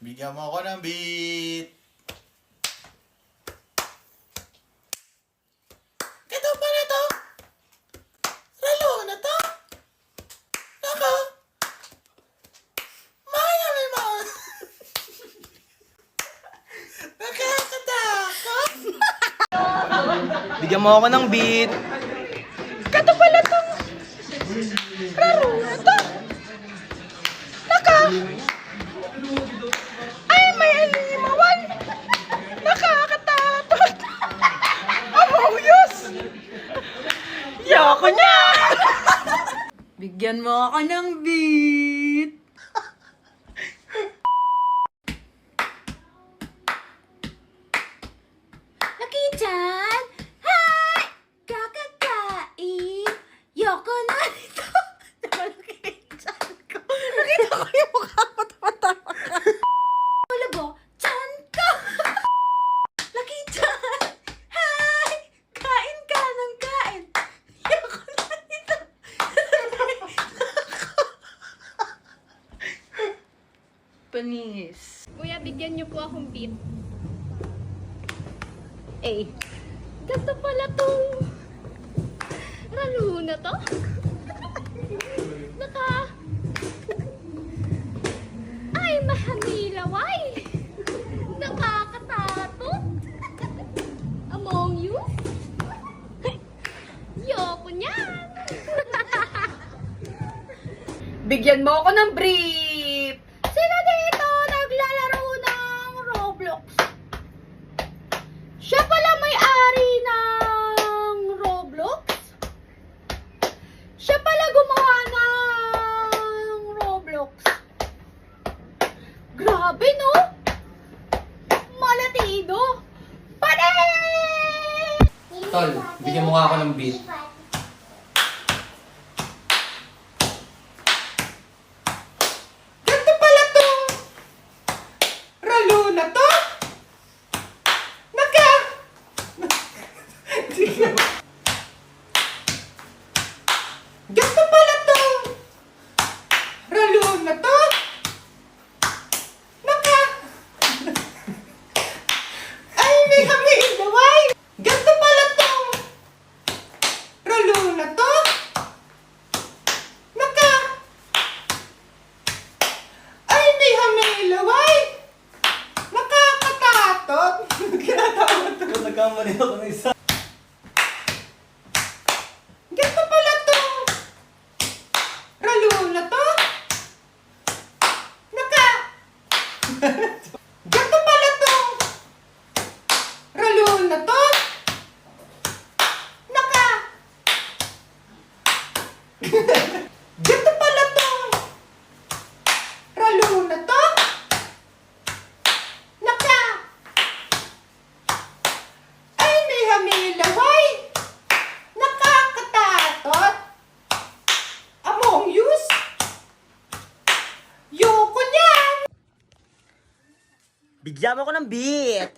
Bigyan mo ako ng beat. Ito pala to. Lalo na to. Nako. Maya may mga. Nakakatakot. Bigyan mo ako ng beat. Kato pala tong laro na to. Naka. Ay, may alimawan. Nakakatakot. Amuyos. Yoko niya. Bigyan mo ako ng beat. Laki-chan! Hi! Kakakain! Yoko na nito! Laki-chan ko! Nakita ko yung mukha mo, tawa-tawa ka. Wala ba? Chan ko! Laki-chan! Hi! Kain ka ng kain! Yoko na nito! Panis. Kuya, bigyan niyo po akong beat. Eh. Ganto pala tong laro na to. Naka... Ay, mahamilaway. Nakakatakot. Among you. Yoko niyan. Bigyan mo ako ng brief! Sino dito naglalaro ng Roblox? Siya pala may-ari ng Roblox? Siya pala gumawa ng Roblox? Grabe, no? Malatido! Panis! Tol, bigyan mo nga ako ng beat. Ganito pala tong ralo na to. Naka. Ganito pala tong ralo na to. Naka. Ay, may hamilaway. Ganito pala tong ralo na to. Naka. Ay, may hamilaway. Nakakatatot. Nagkamali ako ng isa. Ganito pala tong ralo na to. Naka. Ganito pala tong ralo na to. Naka. Ganito pala tong ralo na to. Naka. Ay, may hamilaway. Nakakatatot. Among Us. Yoko niyan. Bigyan mo ako ng beat.